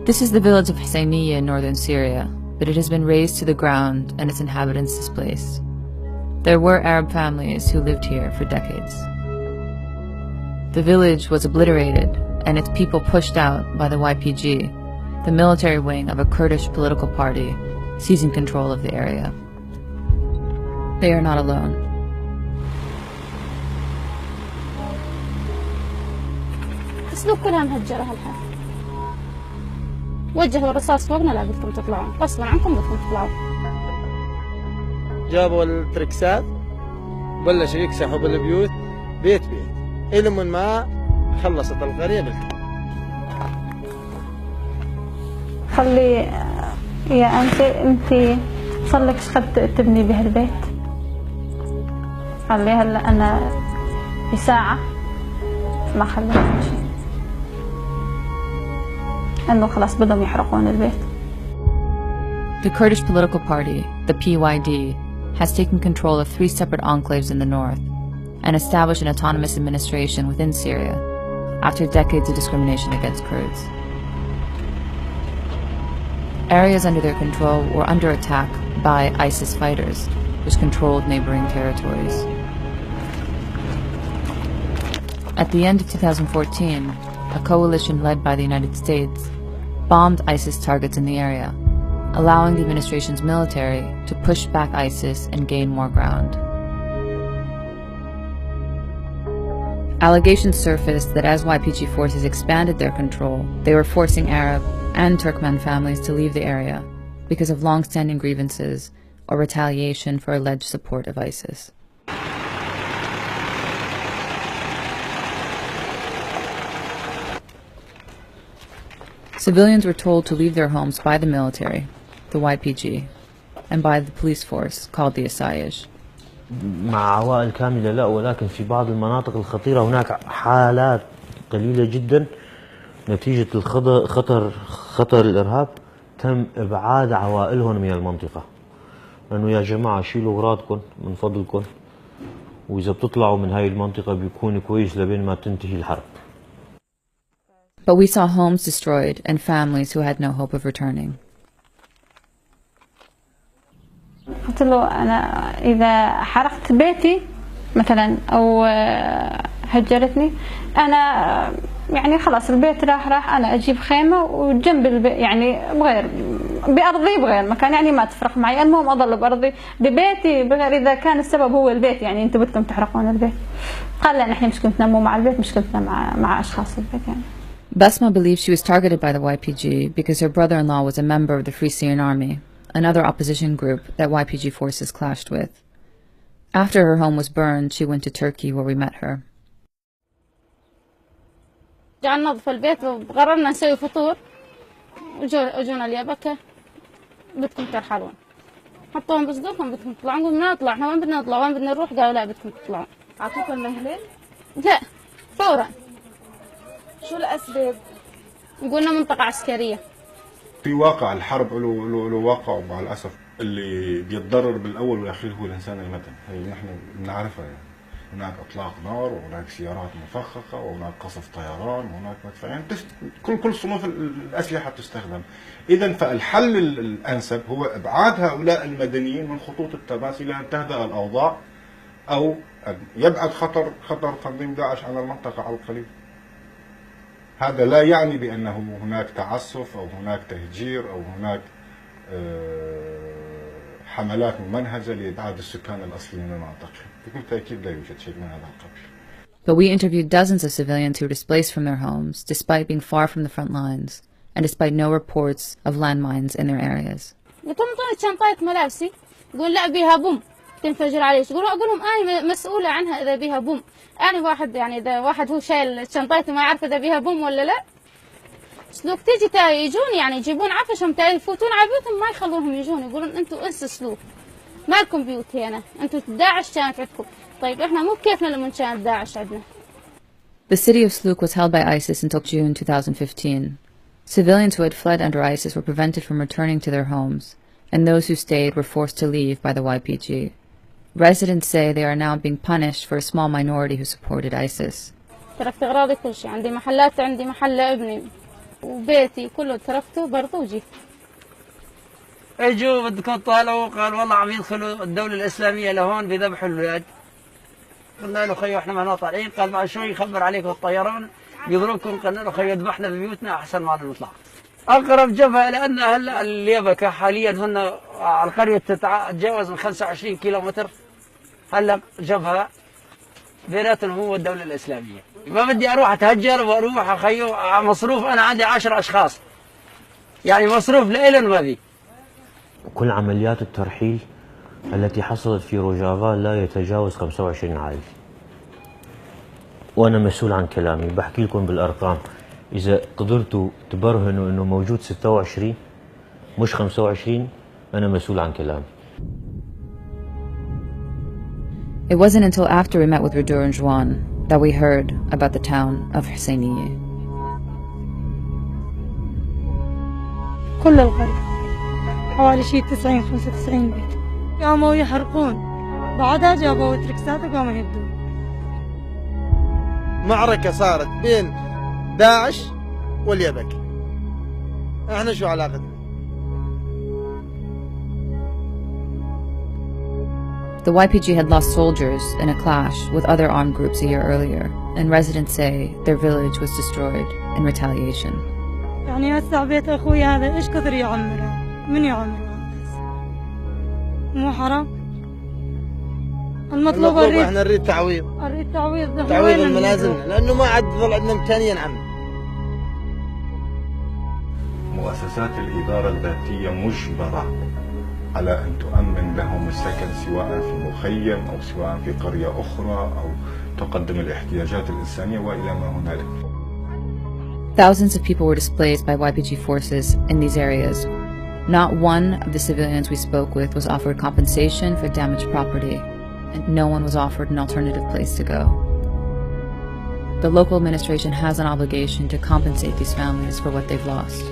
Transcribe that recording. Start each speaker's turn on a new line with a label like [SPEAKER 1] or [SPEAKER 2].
[SPEAKER 1] This is the village of Husseiniya in northern Syria, but it has been razed to the ground and its inhabitants displaced. There were Arab families who lived here for decades. The village was obliterated and its people pushed out by the YPG, the military wing of a Kurdish political party, seizing control of the area. They are not alone.
[SPEAKER 2] اسلوب كلها مهجرة هالحال. وجهوا الرصاص فوقنا لا بدكم تطلعون، غصبا عنكم بدكم تطلعون.
[SPEAKER 3] جابوا التركسات بلشوا يكسحوا بالبيوت بيت إلى من ما خلصت القرية بالكامل.
[SPEAKER 2] خلي يا أنت صار لك شخد تبني بهالبيت. خلي هلا أنا بساعة ما خليت شيء. إنه خلاص بدهم يحرقون البيت.
[SPEAKER 1] The Kurdish political party, the PYD, has taken control of 3 separate enclaves in the north and established an autonomous administration within Syria after decades of discrimination against Kurds. Areas under their control were under attack by ISIS fighters, which controlled neighboring territories. At the end of 2014, a coalition led by the United States bombed ISIS targets in the area, allowing the administration's military to push back ISIS and gain more ground. Allegations surfaced that as YPG forces expanded their control, they were forcing Arab and Turkmen families to leave the area because of long-standing grievances or retaliation for alleged support of ISIS. Civilians were told to leave their homes by the military, the YPG, and by the police force called the ai-Bericht.
[SPEAKER 4] مع عوائل كاملة لا، ولكن في بعض المناطق الخطيرة هناك حالات قليلة جدا نتيجة خطر الإرهاب تم إبعاد عوائلهم من المنطقة، لأنه يا جماعة شيلوا أغراضكم من فضلكم، وإذا بتطلعوا من هاي المنطقة بيكون كويس لبين ما تنتهي الحرب.
[SPEAKER 1] But we saw homes destroyed and families who had no hope of returning.
[SPEAKER 2] قلت له أنا إذا حرقت بيتي مثلا أو هجرتني أنا يعني خلاص البيت راح أنا أجيب خيمة وجنب البيت يعني بأرضي بغير مكان، يعني ما تفرق معي، المهم أضل بأرضي ببيتي بغير إذا كان السبب هو البيت، يعني أنتوا بدكم تحرقون البيت. قال لا نحن مشكلتنا مو مع البيت، مشكلتنا مع أشخاص البيت يعني.
[SPEAKER 1] Basma believes she was targeted by the YPG because her brother-in-law was a member of the Free Syrian Army, another opposition group that YPG forces clashed with. After her home was burned, she went to Turkey where we met her.
[SPEAKER 2] جعلنا ننظف البيت وقررنا نسوي فطور، وجونا اليابكة بدكم ترحلون، حطوهم بصدورهم بدكم تطلعون، قلنا نطلع، احنا وين بدنا نطلع وين بدنا نروح؟ قالوا لا بدكم تطلعون.
[SPEAKER 5] أعطوكم مهلة؟
[SPEAKER 2] لا فورا.
[SPEAKER 5] شو الأسباب؟
[SPEAKER 2] قلنا منطقة عسكرية.
[SPEAKER 6] في واقع الحرب له واقع مع الأسف اللي بيتضرر بالأول والأخير هو الإنسان المدني، هي نحن بنعرفها يعني. هناك إطلاق نار وهناك سيارات مفخخة وهناك قصف طيران وهناك مدفعين، كل صنوف الأسلحة تستخدم. إذا فالحل الأنسب هو إبعاد هؤلاء المدنيين من خطوط التماس إلى أن تهدأ الأوضاع، أو أن يبعد خطر تنظيم داعش عن المنطقة على القليل. هذا لا يعني بأنه هناك تعسف أو هناك تهجير أو هناك حملات ممنهجة لإبعاد السكان الأصليين من المنطقة. بكل تأكيد لا يوجد شيء من هذا القبيل.
[SPEAKER 1] But we interviewed dozens of civilians who were displaced from their homes, despite being far from the front lines, and despite no reports of landmines in their areas.
[SPEAKER 2] قلت لهم طلعت شنطة ملابسي، يقول لا بيها بوم تنفجر عليه، أقول لهم أنا مسؤولة عنها إذا بيها بوم، أنا واحد يعني إذا واحد هو شايل شنطته ما يعرف إذا بيها بوم ولا لا. سلوك تيجي يجون يعني يجيبون عفشهم يفوتون على بيوتهم ما يخلونهم يجون، يقولون أنتوا انسوا سلوك، ما لكم بيوت هنا، أنتوا داعش كانت عندكم. طيب إحنا مو بكيفنا لما كانت داعش عندنا.
[SPEAKER 1] The city of Slouk was held by ISIS until June 2015. Civilians who had fled under ISIS were prevented from returning to their homes, and those who stayed were forced to leave by the YPG. Residents say they are now being punished for a small minority who supported ISIS.
[SPEAKER 2] تركت أغراضي كل شيء، عندي محلات، عندي محل ابني وبيتي كله تركته برضه وجيت.
[SPEAKER 7] اجوا بدكم تطالعوا، قال والله عم يدخلوا الدولة الإسلامية لهون بذبحوا الولاد. قلنا له خيو احنا ما طالعين، قال بعد شوي يخبر عليكم الطيران يضربكم. قلنا له خيو يذبحنا ببيوتنا احسن ما نطلع. اقرب جبهة لان هلا اليبكة حاليا هن على القرية تتجاوز من 25 كيلومتر. هلا جبهة بيناتهم هو الدولة الإسلامية. ما بدي اروح اتهجر واروح اخيو مصروف، انا عندي 10 اشخاص يعني مصروف لإلن ما في.
[SPEAKER 4] كل عمليات الترحيل التي حصلت في روجافا لا يتجاوز 25 عائلة، وأنا مسؤول عن كلامي. بحكي لكم بالأرقام، إذا قدرتوا تبرهنوا إنه موجود 26 مش 25 أنا مسؤول عن كلامي.
[SPEAKER 1] It wasn't until after we met with Radur and Juan that we heard about the town of Husseiniye.
[SPEAKER 8] كل القرية حوالي شي 90-95 بيت قاموا يحرقون، بعدها جابوا تركسات وقاموا يهدون.
[SPEAKER 3] معركة صارت بين داعش واليبك، احنا شو علاقتنا؟
[SPEAKER 1] The YPG had lost soldiers in a clash with other armed groups a year earlier, and residents say their village was destroyed in retaliation.
[SPEAKER 8] يعني هسه بيت أخوي هذا إيش كثر يعمره؟ من يعمره؟ مو حرام؟ المطلوب
[SPEAKER 3] احنا نريد تعويض.
[SPEAKER 8] نريد تعويض.
[SPEAKER 3] تعويض المنازل لأنه ما عاد ظل عندنا مكانيا عم.
[SPEAKER 6] مؤسسات الإدارة الذاتية مجبرة على أن تؤمن لهم السكن، سواء في مخيم أو سواء في قرية أخرى، أو تقدم الاحتياجات الإنسانية وإلى ما هنالك.
[SPEAKER 1] Thousands of people were displaced by YPG forces in these areas. Not one of the civilians we spoke with was offered compensation for damaged property, and no one was offered an alternative place to go. The local administration has an obligation to compensate these families for what they've lost.